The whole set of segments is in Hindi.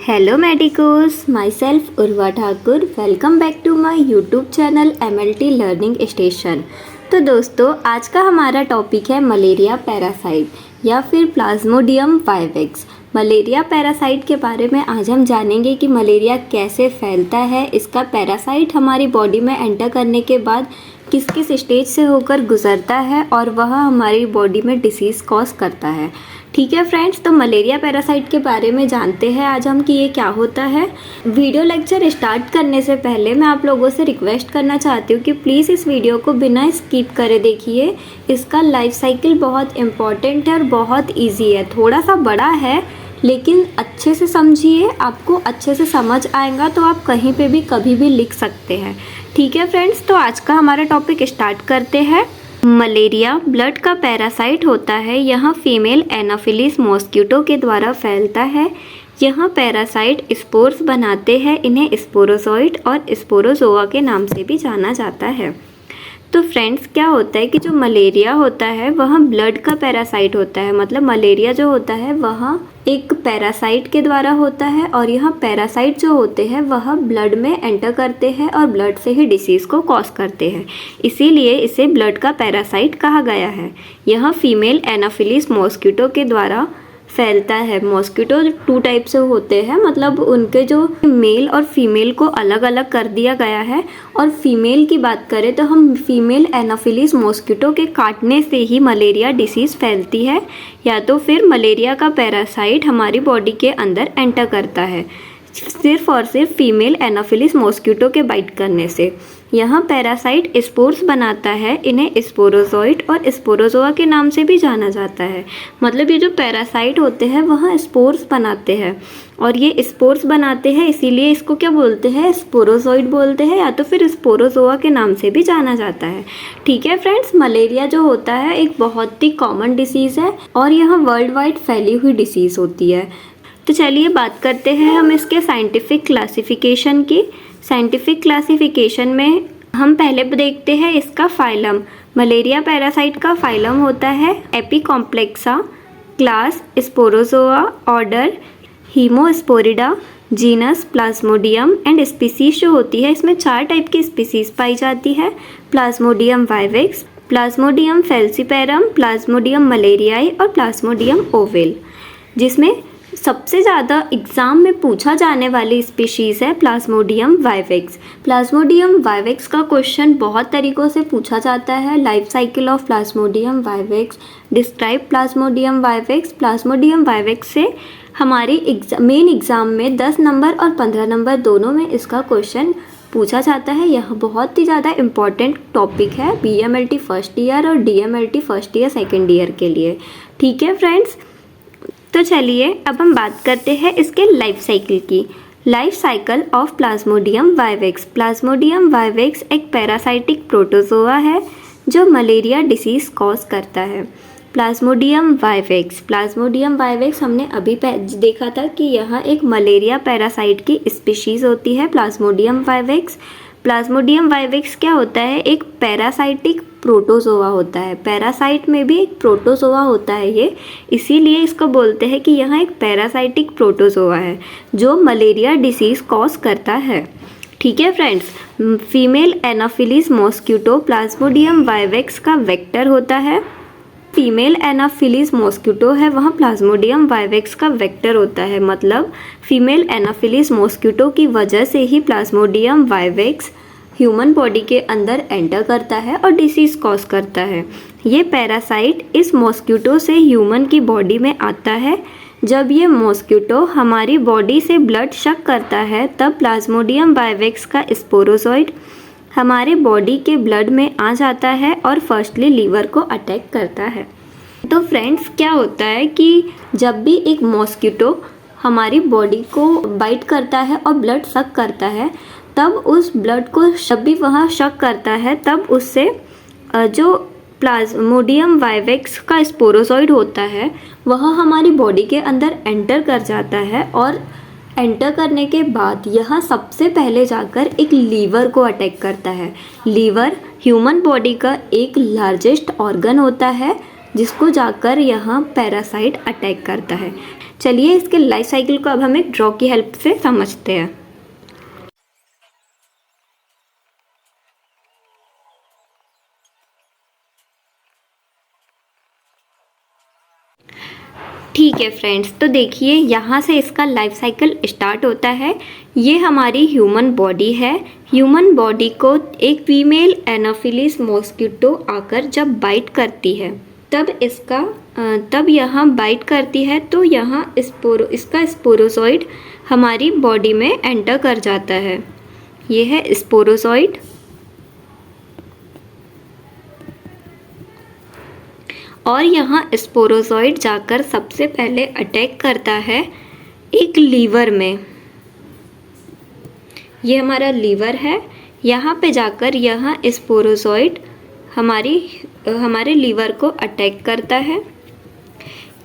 Hello medicos, myself Urva Thakur. Welcome back to my YouTube channel MLT learning station. तो दोस्तों, आज का हमारा टॉपिक है मलेरिया पैरासाइट या फिर प्लाज्मोडियम वाइवेक्स। मलेरिया पैरासाइट के बारे में आज हम जानेंगे कि मलेरिया कैसे फैलता है, इसका पैरासाइट हमारी बॉडी में एंटर करने के बाद किस किस स्टेज से होकर गुजरता है और वह हमारी बॉडी में डिसीज़ कॉज करता है। ठीक है फ्रेंड्स, तो मलेरिया पैरासाइट के बारे में जानते हैं आज हम कि ये क्या होता है। वीडियो लेक्चर स्टार्ट करने से पहले मैं आप लोगों से रिक्वेस्ट करना चाहती हूँ कि प्लीज़ इस वीडियो को बिना स्किप करे देखिए। इसका लाइफ साइकिल बहुत इम्पॉर्टेंट है और बहुत ईजी है। थोड़ा सा बड़ा है लेकिन अच्छे से समझिए, आपको अच्छे से समझ आएगा तो आप कहीं पे भी कभी भी लिख सकते हैं। ठीक है फ्रेंड्स, तो आज का हमारा टॉपिक स्टार्ट करते हैं। मलेरिया ब्लड का पैरासाइट होता है। यह फीमेल एनाफिलिस मॉस्किटो के द्वारा फैलता है। यह पैरासाइट स्पोर्स बनाते हैं। इन्हें स्पोरोजोइट और स्पोरोजोआ के नाम से भी जाना जाता है। तो फ्रेंड्स, क्या होता है कि जो मलेरिया होता है वह ब्लड का पैरासाइट होता है। मतलब मलेरिया जो होता है वह एक पैरासाइट के द्वारा होता है और यह पैरासाइट जो होते हैं वह ब्लड में एंटर करते हैं और ब्लड से ही डिसीज़ को कॉज करते हैं। इसीलिए इसे ब्लड का पैरासाइट कहा गया है। यह फीमेल एनाफिलिस मॉस्किटो के द्वारा फैलता है। मॉस्किटो 2 टाइप से होते हैं, मतलब उनके जो मेल और फीमेल को अलग अलग कर दिया गया है। और फीमेल की बात करें तो हम फीमेल एनाफिलिस मॉस्किटो के काटने से ही मलेरिया डिसीज़ फैलती है, या तो फिर मलेरिया का पैरासाइट हमारी बॉडी के अंदर एंटर करता है सिर्फ और सिर्फ फीमेल एनाफिलिस मॉस्किटो के बाइट करने से। यहाँ पैरासाइट स्पोर्स बनाता है। इन्हें स्पोरोजोइट और स्पोरोजोआ के नाम से भी जाना जाता है। मतलब ये जो पैरासाइट होते हैं वह स्पोर्स बनाते हैं और ये स्पोर्स बनाते हैं, इसीलिए इसको क्या बोलते हैं, स्पोरोजोइट बोलते हैं, या तो फिर स्पोरोजोआ के नाम से भी जाना जाता है। ठीक है फ्रेंड्स, मलेरिया जो होता है एक बहुत ही कॉमन डिसीज़ है और यह वर्ल्ड वाइड फैली हुई डिसीज़ होती है। तो चलिए बात करते हैं हम इसके साइंटिफिक क्लासिफिकेशन की। साइंटिफिक क्लासिफिकेशन में हम पहले देखते हैं इसका फाइलम। मलेरिया पैरासाइट का फाइलम होता है Apicomplexa, class Sporozoa, order Haemosporida, genus Plasmodium and species जो होती है इसमें 4 टाइप की स्पीसीज पाई जाती है। Plasmodium vivax, Plasmodium falciparum, Plasmodium malariae और प्लाज्मोडियम ओवेल। जिसमें सबसे ज़्यादा एग्ज़ाम में पूछा जाने वाली स्पीशीज़ है प्लाज्मोडियम वाइवेक्स। प्लाज्मोडियम वाइवेक्स का क्वेश्चन बहुत तरीक़ों से पूछा जाता है। Life cycle of Plasmodium vivax, describe Plasmodium vivax. Plasmodium vivax से हमारी मेन एग्ज़ाम में 10 नंबर और 15 नंबर दोनों में इसका क्वेश्चन पूछा जाता है। यह बहुत ही ज़्यादा इम्पॉर्टेंट टॉपिक है BMLT फर्स्ट ईयर और DMLT first year second year के लिए। ठीक है फ्रेंड्स, तो चलिए अब हम बात करते हैं इसके लाइफ साइकिल की। Life cycle of Plasmodium vivax. Plasmodium vivax एक पैरासाइटिक प्रोटोजोआ है जो मलेरिया डिसीज़ कॉज करता है। प्लाज्मोडियम वाइवेक्स, प्लाज्मोडियम वाइवेक्स हमने अभी देखा था कि यह एक मलेरिया पैरासाइट की स्पीशीज़ होती है प्लाज्मोडियम वाइवेक्स। प्लाज्मोडियम वाइवेक्स क्या होता है, एक पैरासाइटिक प्रोटोजोआ होता है। पैरासाइट में भी एक प्रोटोजोआ होता है ये, इसीलिए इसको बोलते हैं कि यह एक पैरासाइटिक प्रोटोजोआ है जो मलेरिया डिसीज़ कॉज करता है। ठीक है friends, female Anopheles mosquito Plasmodium vivax का वेक्टर होता है। फीमेल एनाफिलिस मॉस्किटो है वहाँ प्लाज्मोडियम वाइवेक्स का वेक्टर होता है। मतलब फीमेल एनाफिलिस मॉस्किटो की वजह से ही प्लाज्मोडियम वाइवेक्स ह्यूमन बॉडी के अंदर एंटर करता है और डिसीज़ कॉज करता है। ये पैरासाइट इस मॉस्किटो से ह्यूमन की बॉडी में आता है। जब ये मॉस्किटो हमारी बॉडी से ब्लड शक करता है तब प्लाज्मोडियम वाइवेक्स का स्पोरोजोइड हमारे बॉडी के ब्लड में आ जाता है और फर्स्टली लीवर को अटैक करता है। तो फ्रेंड्स, क्या होता है कि जब भी एक मॉस्किटो हमारी बॉडी को बाइट करता है और ब्लड शक करता है तब उस ब्लड को जब भी वह शक करता है तब उससे जो प्लाज्मोडियम वाइवेक्स का स्पोरोजोइड होता है वह हमारी बॉडी के अंदर एंटर कर जाता है और एंटर करने के बाद यह सबसे पहले जाकर एक लीवर को अटैक करता है। लीवर ह्यूमन बॉडी का एक लार्जेस्ट ऑर्गन होता है जिसको जाकर यहाँ पैरासाइट अटैक करता है। चलिए इसके लाइफ साइकिल को अब हम एक ड्रॉ की हेल्प से समझते हैं। ठीक है फ्रेंड्स, तो देखिए यहाँ से इसका लाइफ साइकिल स्टार्ट होता है। ये हमारी ह्यूमन बॉडी है। ह्यूमन बॉडी को एक फीमेल एनाफिलिस मॉस्किटो आकर जब बाइट करती है तब यहाँ बाइट करती है तो यहाँ इसका स्पोरोजॉइड हमारी बॉडी में एंटर कर जाता है। ये है स्पोरोजॉइड। और यहाँ स्पोरोजॉइड जाकर सबसे पहले अटैक करता है एक लीवर में। ये हमारा लीवर है। यहाँ पे जाकर यहाँ स्पोरोजॉइड हमारे लीवर को अटैक करता है।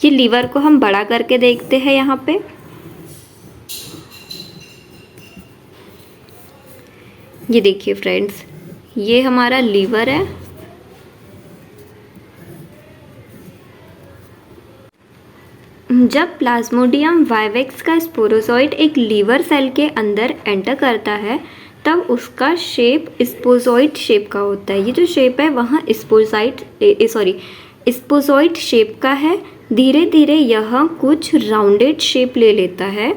ये लीवर को हम बड़ा करके देखते हैं यहाँ पे। ये देखिए फ्रेंड्स, ये हमारा लीवर है। जब प्लाज्मोडियम वाइवेक्स का स्पोरोजॉइड एक लीवर सेल के अंदर एंटर करता है तब उसका शेप स्पोजॉइड शेप का होता है। ये जो शेप है वहाँ स्पोजॉइड शेप का है। धीरे धीरे यह कुछ राउंडेड शेप ले लेता है।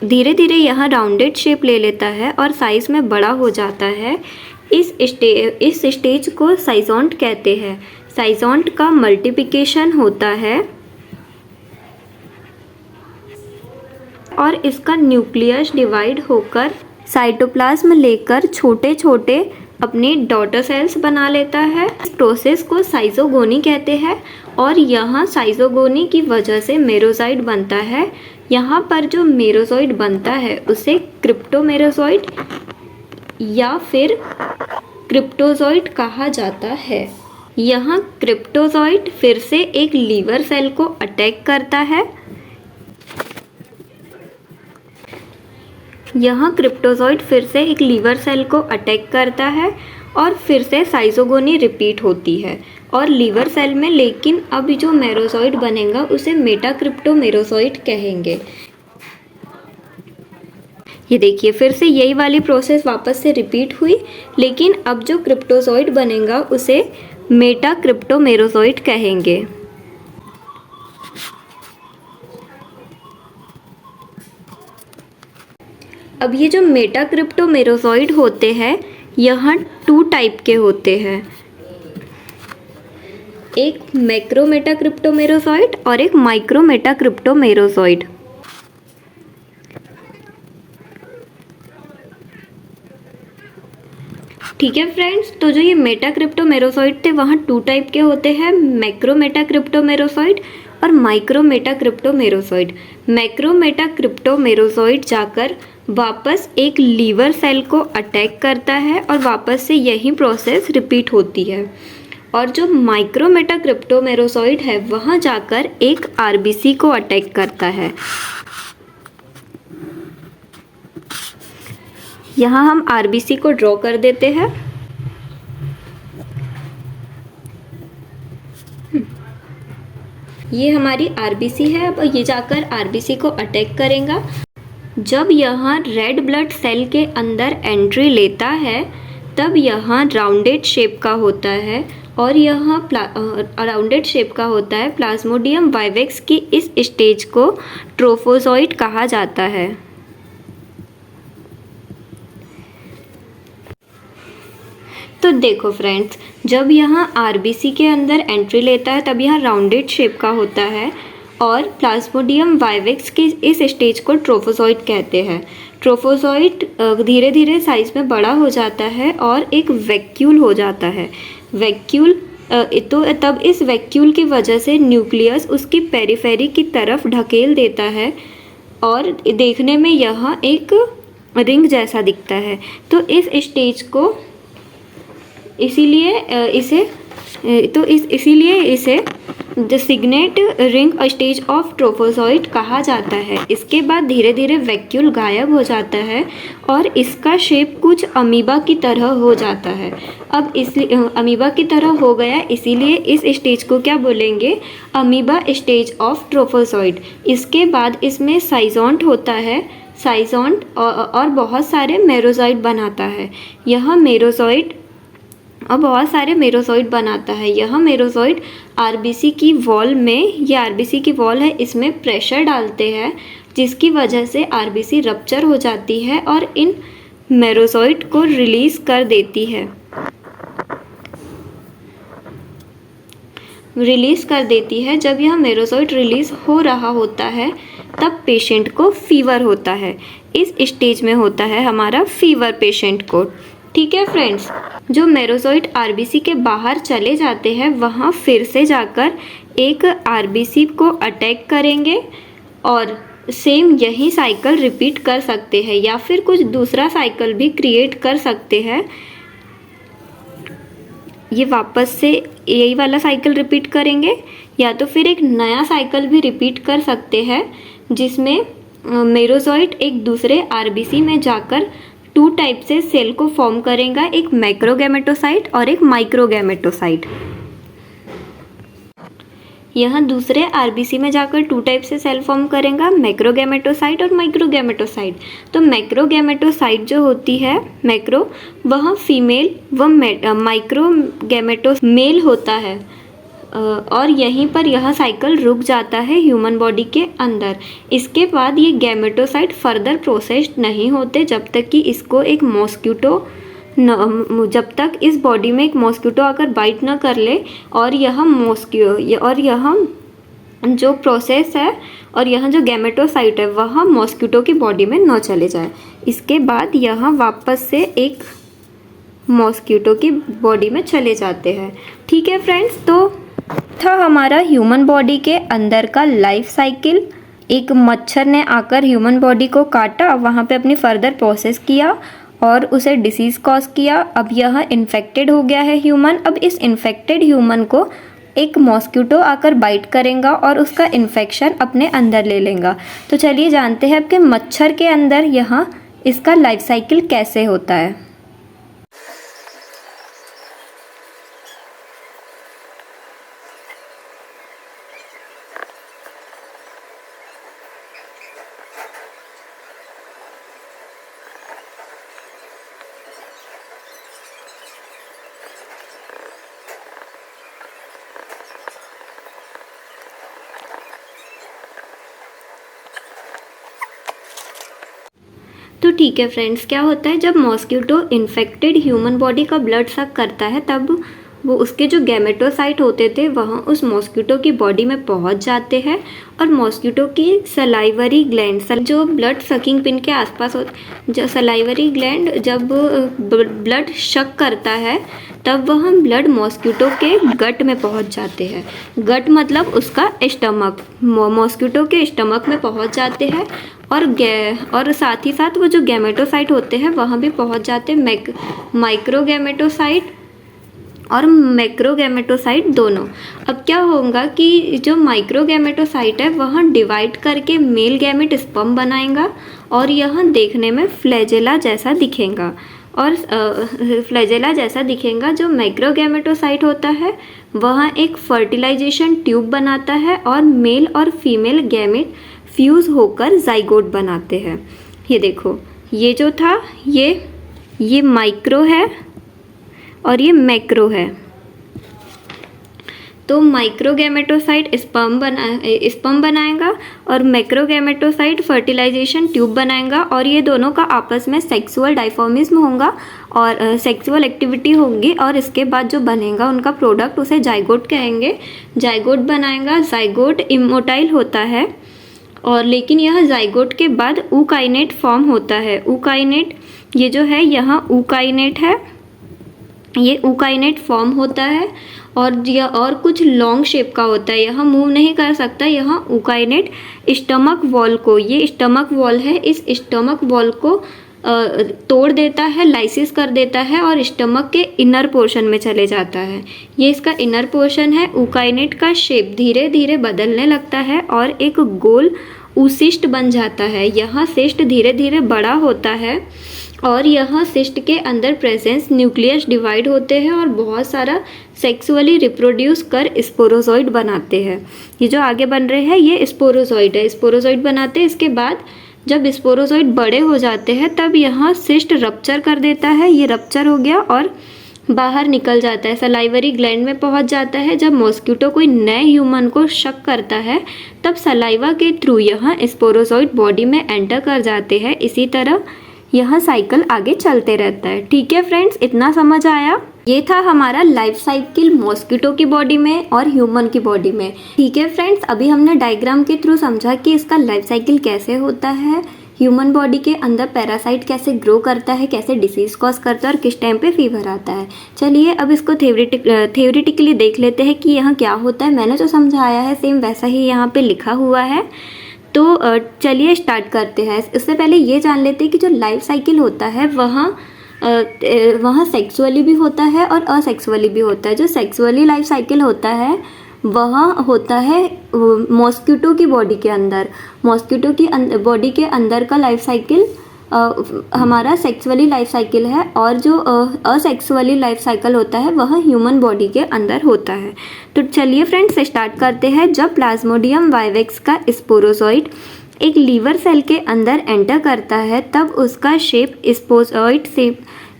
धीरे धीरे यह राउंडेड शेप ले लेता है और साइज़ में बड़ा हो जाता है। इस स्टेज को साइज़ोंट कहते हैं। साइज़ोंट का मल्टीप्लिकेशन होता है और इसका न्यूक्लियस डिवाइड होकर साइटोप्लाज्म लेकर छोटे छोटे अपने डॉटर सेल्स बना लेता है। इस प्रोसेस को साइज़ोगोनी कहते हैं और यहाँ साइज़ोगोनी की वजह से मेरोज़ाइड बनता है। यहाँ पर जो मेरोज़ोइड बनता है उसे क्रिप्टोमेरोज़ोइड या फिर क्रिप्टोज़ोइड कहा जाता है। यहाँ क्रिप्टोज़ोइड फिर से एक लीवर सेल को अटैक करता है। यहाँ क्रिप्टोज़ोइड फिर से एक लीवर सेल को अटैक करता है और फिर से साइज़ोगोनी रिपीट होती है और लीवर सेल में, लेकिन अब जो मेरोज़ोइड बनेगा उसे मेटाक्रिप्टोमेरोज़ोइड कहेंगे। ये देखिए फिर से यही वाली प्रोसेस वापस से रिपीट हुई, लेकिन अब जो क्रिप्टोज़ोइड बनेगा उसे मेटाक्रिप्टोमेरोज़ोइड कहेंगे। अब ये जो मेटाक्रिप्टोमेरोज़ोइड होते हैं यहाँ 2 टाइप के होते हैं, एक मैक्रो मेटाक्रिप्टोमेरोज़ोइड और एक माइक्रो मेटाक्रिप्टोमेरोज़ोइड। ठीक है फ्रेंड्स, तो जो ये मेटाक्रिप्टोमेरोज़ोइड थे वहाँ 2 टाइप के होते हैं, मैक्रो मेटाक्रिप्टोमेरोज़ोइड और माइक्रो मेटाक्रिप्टोमेरोज़ोइड। मैक्रो मेटाक्रिप्टोमेरोज़ोइड जाकर वापस एक लीवर सेल को अटैक करता है और वापस से यही प्रोसेस रिपीट होती है। और जो माइक्रो मेटाक्रिप्टोमेरोज़ोइड है वहाँ जाकर एक आरबीसी को अटैक करता है। यहाँ हम आरबीसी को ड्रॉ कर देते हैं। ये हमारी आरबीसी है। अब ये जाकर आरबीसी को अटैक करेगा। जब यहाँ रेड ब्लड सेल के अंदर एंट्री लेता है तब यहाँ राउंडेड शेप का होता है और यहाँ राउंडेड शेप का होता है। प्लाज्मोडियम वाइवेक्स की इस स्टेज को ट्रोफोजॉइड कहा जाता है। तो देखो फ्रेंड्स, जब यहाँ आरबीसी के अंदर एंट्री लेता है तब यहाँ राउंडेड शेप का होता है और प्लाज्मोडियम वाइवेक्स की इस स्टेज को ट्रोफोजॉइड कहते हैं। ट्रोफोजॉइड धीरे धीरे साइज में बड़ा हो जाता है और एक वैक्यूल हो जाता है। वैक्यूल तो तब इस वैक्यूल की वजह से न्यूक्लियस उसकी पेरिफेरी की तरफ ढकेल देता है और देखने में यह एक रिंग जैसा दिखता है। तो इस स्टेज को इसीलिए इसे signet ring stage of trophozoite कहा जाता है। इसके बाद धीरे धीरे वैक्यूल गायब हो जाता है और इसका शेप कुछ अमीबा की तरह हो जाता है। अब इसलिए अमीबा की तरह हो गया, इसीलिए इस स्टेज को क्या बोलेंगे, अमीबा स्टेज ऑफ ट्रोफोजॉइट। इसके बाद इसमें साइज़ोंट होता है, साइज़ोंट और बहुत सारे मेरोज़ोइट बनाता है। यह मेरोज़ोइट और बहुत सारे मेरोज़ोइट बनाता है। यह मेरोज़ोइट आरबीसी की वॉल में, ये आरबीसी की वॉल है, इसमें प्रेशर डालते हैं जिसकी वजह से आरबीसी रप्चर हो जाती है और इन मेरोज़ोइट को रिलीज़ कर देती है। जब यह मेरोज़ोइट रिलीज़ हो रहा होता है तब पेशेंट को फीवर होता है। इस स्टेज में होता है हमारा फीवर पेशेंट को। ठीक है फ्रेंड्स, जो मेरोज़ोइट आरबीसी के बाहर चले जाते हैं वहाँ फिर से जाकर एक आरबीसी को अटैक करेंगे और सेम यही साइकिल रिपीट कर सकते हैं या फिर कुछ दूसरा साइकिल भी क्रिएट कर सकते हैं। ये वापस से यही वाला साइकिल रिपीट करेंगे या तो फिर एक नया साइकिल भी रिपीट कर सकते हैं जिसमें मेरोज़ोइट एक दूसरे आरबीसी में जाकर 2 टाइप से सेल को फॉर्म करेगा, एक मैक्रोगैमेटोसाइट और एक माइक्रोगैमेटोसाइट। यह दूसरे आरबीसी में जाकर 2 टाइप से सेल फॉर्म करेगा, मैक्रोगैमेटोसाइट और माइक्रोगैमेटोसाइट। तो मैक्रोगैमेटोसाइट जो होती है मैक्रो, वह फीमेल व माइक्रोगैमेटो मेल होता है और यहीं पर यह साइकिल रुक जाता है ह्यूमन बॉडी के अंदर। इसके बाद ये गैमेटोसाइट फर्दर प्रोसेस्ड नहीं होते जब तक कि इसको एक मॉस्किटो जब तक इस बॉडी में एक मॉस्किटो आकर बाइट न कर ले और यह जो प्रोसेस है और यहाँ जो गैमेटोसाइट है वह मॉस्किटो की बॉडी में न चले जाए। इसके बाद यह वापस से एक मॉस्किटो की बॉडी में चले जाते हैं। ठीक है फ्रेंड्स, तो था हमारा ह्यूमन बॉडी के अंदर का लाइफ साइकिल। एक मच्छर ने आकर ह्यूमन बॉडी को काटा, वहाँ पे अपनी फर्दर प्रोसेस किया और उसे डिसीज़ कॉज किया। अब यह इन्फेक्टेड हो गया है ह्यूमन। अब इस इन्फेक्टेड ह्यूमन को एक मॉस्किटो आकर बाइट करेगा और उसका इन्फेक्शन अपने अंदर ले लेगा। तो चलिए जानते हैं कि मच्छर के अंदर यहाँ इसका लाइफ साइकिल कैसे होता है। तो ठीक है फ्रेंड्स, क्या होता है जब मॉस्किटो इन्फेक्टेड ह्यूमन बॉडी का ब्लड सक करता है तब वो उसके जो गैमेटोसाइट होते थे वह उस मॉस्किटो की बॉडी में पहुंच जाते हैं और मॉस्किटो की सलाइवरी ग्लैंड, जो ब्लड सकिंग पिन के आसपास जो सलाइवरी ग्लैंड जब ब्लड शक करता है तब वह ब्लड मॉस्किटो के गट में पहुंच जाते हैं। गट मतलब उसका स्टमक, मॉस्किटो के स्टमक में पहुंच जाते हैं और साथ ही साथ वो जो गैमेटोसाइट होते हैं वहाँ भी पहुंच जाते हैं, माइक्रोगैमेटोसाइट और मैक्रोगैमेटोसाइट दोनों। अब क्या होगा कि जो माइक्रोगैमेटोसाइट है वह डिवाइड करके मेल गैमेट स्पर्म बनाएगा और यह देखने में फ्लैजेला जैसा दिखेगा जो मैक्रोगैमेटोसाइट होता है वह एक फर्टिलाइजेशन ट्यूब बनाता है और मेल और फीमेल गैमेट फ्यूज़ होकर जाइगोट बनाते हैं। ये देखो, ये जो था ये माइक्रो है और ये मैक्रो है। तो माइक्रोगैमेटोसाइट स्पर्म बनाएगा और मैक्रोगैमेटोसाइट फर्टिलाइजेशन ट्यूब बनाएगा और ये दोनों का आपस में सेक्सुअल डाइफॉर्मिज्म होगा और सेक्सुअल एक्टिविटी होगी और इसके बाद जो बनेगा उनका प्रोडक्ट उसे जाइगोट कहेंगे। जाइगोट बनाएगा। जाइगोट इमोटाइल होता है और लेकिन यह जाइगोट के बाद ऊकाइनेट फॉर्म होता है। ऊकाइनेट, ये जो है यहाँ ऊकाइनेट है, ये ऊकाइनेट फॉर्म होता है और कुछ लॉन्ग शेप का होता है। यह मूव नहीं कर सकता। यहाँ ऊकाइनेट स्टमक वॉल को, ये स्टमक वॉल है, इस स्टमक वॉल को तोड़ देता है, लाइसिस कर देता है और स्टमक के इनर पोर्शन में चले जाता है। ये इसका इनर पोर्शन है। ऊकाइनेट का शेप धीरे धीरे बदलने लगता है और एक गोल ऊसिस्ट बन जाता है। यह सिस्ट धीरे धीरे बड़ा होता है और यह सिस्ट के अंदर प्रेजेंस न्यूक्लियस डिवाइड होते हैं और बहुत सारा सेक्सुअली रिप्रोड्यूस कर स्पोरोजॉइड बनाते हैं। ये जो आगे बन रहे हैं ये स्पोरोजॉइड है, स्पोरोजॉइड बनाते हैं। इसके बाद जब स्पोरोजॉइड बड़े हो जाते हैं तब यह सिस्ट रप्चर कर देता है। ये रप्चर हो गया और बाहर निकल जाता है, सलाइवरी ग्लैंड में पहुंच जाता है। जब मॉस्किटो कोई नए ह्यूमन को शक करता है तब सलाइवा के थ्रू यह स्पोरोजॉइड बॉडी में एंटर कर जाते हैं। इसी तरह यह साइकिल आगे चलते रहता है। ठीक है फ्रेंड्स, इतना समझ आया? ये था हमारा लाइफ साइकिल मॉस्किटो की बॉडी में और ह्यूमन की बॉडी में। ठीक है फ्रेंड्स, अभी हमने डायग्राम के थ्रू समझा कि इसका लाइफ साइकिल कैसे होता है, ह्यूमन बॉडी के अंदर पैरासाइट कैसे ग्रो करता है, कैसे डिसीज कॉज करता है और किस टाइम पे फीवर आता है। चलिए अब इसको थ्योरेटिकली देख लेते हैं कि यहाँ क्या होता है। मैंने जो समझाया है सेम वैसा ही यहाँ पे लिखा हुआ है। तो चलिए स्टार्ट करते हैं। इससे पहले ये जान लेते हैं कि जो लाइफ साइकिल होता है वहाँ सेक्सुअली भी होता है और असेक्सुअली भी होता है। जो सेक्सुअली लाइफ साइकिल होता है वह होता है मॉस्किटो की बॉडी के अंदर। मॉस्किटो की बॉडी के अंदर का लाइफ साइकिल हमारा सेक्सुअली लाइफ साइकिल है और जो असेक्सुअली लाइफ साइकिल होता है वह ह्यूमन बॉडी के अंदर होता है। तो चलिए फ्रेंड्स स्टार्ट करते हैं। जब प्लाज्मोडियम वाइवेक्स का स्पोरोजॉइड एक लीवर सेल के अंदर एंटर करता है तब उसका शेप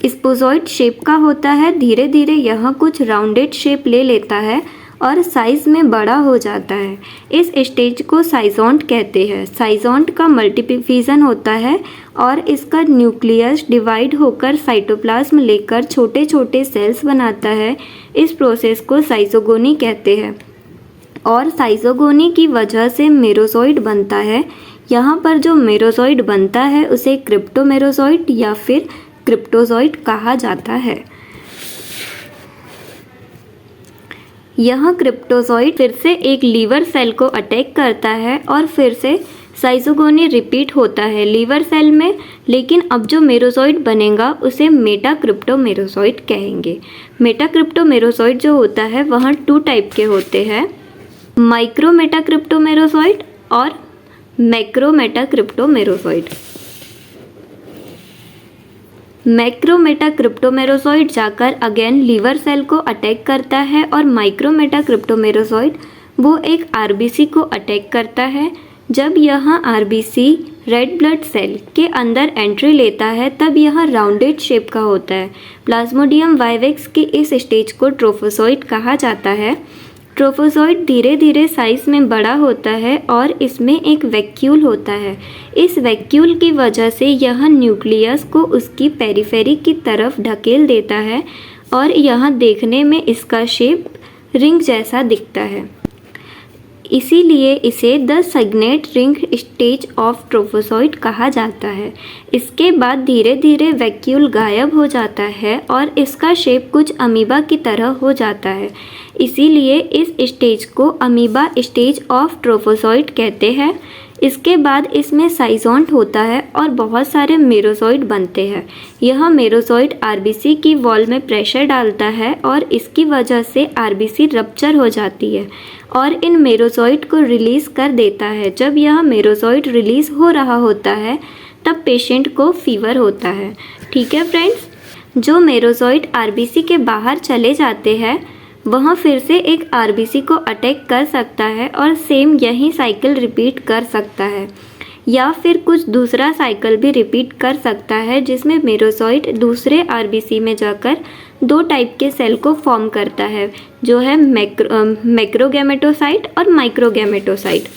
स्पोजॉइड शेप का होता है। धीरे धीरे यह कुछ राउंडेड शेप ले लेता है और साइज में बड़ा हो जाता है। इस स्टेज को साइजोंट कहते हैं। साइजोंट का मल्टीप्लिफिजन होता है और इसका न्यूक्लियस डिवाइड होकर साइटोप्लाज्म लेकर छोटे छोटे सेल्स बनाता है। इस प्रोसेस को साइजोगोनी कहते हैं और साइजोगोनी की वजह से मेरोजॉइड बनता है। यहाँ पर जो मेरोजॉइड बनता है उसे क्रिप्टोमेरोजॉइड या फिर क्रिप्टोजॉइड कहा जाता है। यह क्रिप्टोजॉइड फिर से एक लीवर सेल को अटैक करता है और फिर से साइजोगोनी रिपीट होता है लीवर सेल में, लेकिन अब जो मेरोजॉइड बनेगा उसे मेटाक्रिप्टोमेरोजॉइड कहेंगे। मेटाक्रिप्टोमेरोजॉइड जो होता है वह 2 टाइप के होते हैं, माइक्रोमेटाक्रिप्टोमेरोजॉइड और मैक्रोमेटाक्रिप्टोमेरोजॉइड। मैक्रोमेटाक्रिप्टोमेरोजॉइड जाकर अगेन लीवर सेल को अटैक करता है और माइक्रोमेटाक्रिप्टोमेरोजॉइड वो एक आरबीसी को अटैक करता है। जब यह आरबीसी रेड ब्लड सेल के अंदर एंट्री लेता है तब यह राउंडेड शेप का होता है। प्लाज्मोडियम वाइवेक्स की इस स्टेज को ट्रोफोजॉइड कहा जाता है। ट्रोफोजॉइड धीरे धीरे साइज में बड़ा होता है और इसमें एक वैक्यूल होता है। इस वैक्यूल की वजह से यह न्यूक्लियस को उसकी पेरिफेरी की तरफ ढकेल देता है और यह देखने में इसका शेप रिंग जैसा दिखता है। इसीलिए इसे द सैग्नेट रिंग स्टेज ऑफ ट्रोफोजॉइड कहा जाता है। इसके बाद धीरे धीरे वैक्यूल गायब हो जाता है और इसका शेप कुछ अमीबा की तरह हो जाता है। इसीलिए इस स्टेज को अमीबा स्टेज ऑफ ट्रोफोजॉइड कहते हैं। इसके बाद इसमें साइजोंट होता है और बहुत सारे मेरोजॉइड बनते हैं। यह मेरोजॉइड आरबीसी की वॉल में प्रेशर डालता है और इसकी वजह से आरबीसी रप्चर हो जाती है और इन मेरोजॉइड को रिलीज़ कर देता है। जब यह मेरोजॉइड रिलीज़ हो रहा होता है तब पेशेंट को फीवर होता है। ठीक है फ्रेंड्स, जो मेरोजॉइड आरबीसी के बाहर चले जाते हैं वह फिर से एक आरबीसी को अटैक कर सकता है और सेम यही साइकिल रिपीट कर सकता है या फिर कुछ दूसरा साइकिल भी रिपीट कर सकता है जिसमें मेरोजॉइड दूसरे आरबीसी में जाकर 2 टाइप के सेल को फॉर्म करता है, जो है मैक्रोगैमेटोसाइट और माइक्रोगैमेटोसाइट।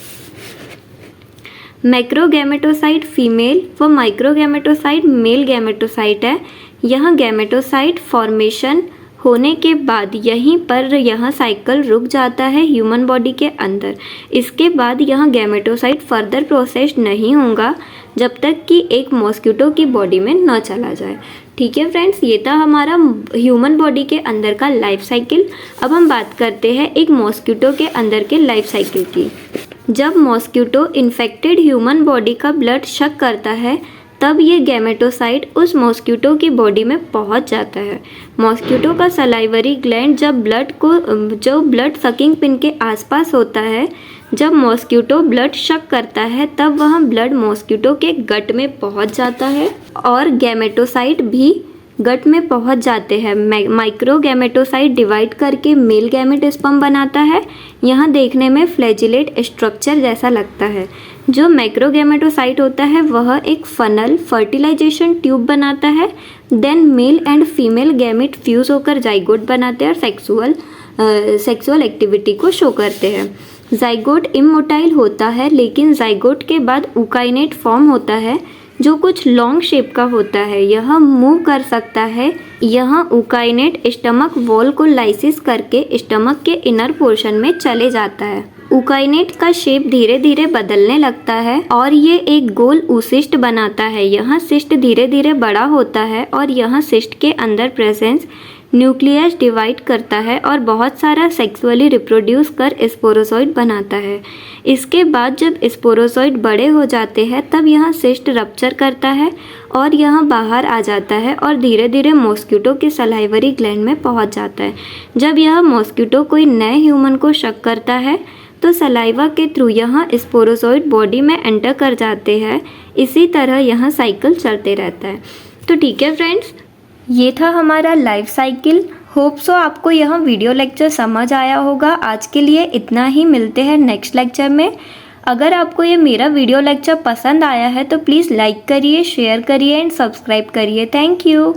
मैक्रोगैमेटोसाइट फीमेल व माइक्रोगैमेटोसाइट मेल गैमेटोसाइट है। यह गैमेटोसाइट फॉर्मेशन होने के बाद यहीं पर यह साइकिल रुक जाता है ह्यूमन बॉडी के अंदर। इसके बाद यह गैमेटोसाइट फर्दर प्रोसेस नहीं होगा जब तक कि एक मॉस्किटो की बॉडी में न चला जाए। ठीक है फ्रेंड्स, ये था हमारा ह्यूमन बॉडी के अंदर का लाइफ साइकिल। अब हम बात करते हैं एक मॉस्किटो के अंदर के लाइफ साइकिल की। जब मॉस्किटो इन्फेक्टेड ह्यूमन बॉडी का ब्लड शक करता है तब ये गैमेटोसाइट उस मॉस्किटो की बॉडी में पहुंच जाता है। मॉस्किटो का सलाइवरी ग्लैंड जब ब्लड सकिंग पिन के आसपास होता है, जब मॉस्किटो ब्लड शक करता है तब वह ब्लड मॉस्किटो के गट में पहुंच जाता है और गैमेटोसाइट भी गट में पहुंच जाते हैं। माइक्रो गैमेटोसाइट डिवाइड करके मेल गैमेट स्पर्म बनाता है। यह देखने में फ्लैजिलेट स्ट्रक्चर जैसा लगता है। जो मैक्रो गैमेटोसाइट होता है वह एक फनल फर्टिलाइजेशन ट्यूब बनाता है। Then male and female gamete fuse होकर जाइगोट बनाते हैं और सेक्सुअल एक्टिविटी को शो करते हैं। जाइगोट इमोटाइल होता है, लेकिन जाइगोट के बाद ऊकाइनेट फॉर्म होता है जो कुछ लॉन्ग शेप का होता है। यह मूव कर सकता है। यह ऊकाइनेट स्टमक वॉल को लाइसिस करके स्टमक के इनर पोर्शन में चले जाता है। ऊकाइनेट का शेप धीरे धीरे बदलने लगता है और ये एक गोल ऊसिस्ट बनाता है। यह सिस्ट धीरे धीरे बड़ा होता है और यह सिस्ट के अंदर प्रेजेंस न्यूक्लियस डिवाइड करता है और बहुत सारा सेक्सुअली रिप्रोड्यूस कर स्पोरोजॉइड बनाता है। इसके बाद जब स्पोरोजॉइड बड़े हो जाते हैं तब यह सिस्ट रप्चर करता है और यह बाहर आ जाता है और धीरे धीरे मॉस्किटो के सलाइवरी ग्लैंड में पहुंच जाता है। जब यह मॉस्किटो कोई नए ह्यूमन को शक करता है तो सलाइवा के थ्रू यह स्पोरोजॉइड बॉडी में एंटर कर जाते हैं। इसी तरह यह साइकिल चलते रहता है। तो ठीक है फ्रेंड्स, ये था हमारा लाइफ साइकिल। होप सो आपको यह वीडियो लेक्चर समझ आया होगा। आज के लिए इतना ही, मिलते हैं नेक्स्ट लेक्चर में। अगर आपको ये मेरा वीडियो लेक्चर पसंद आया है तो प्लीज़ लाइक करिए, शेयर करिए एंड सब्सक्राइब करिए। Thank you.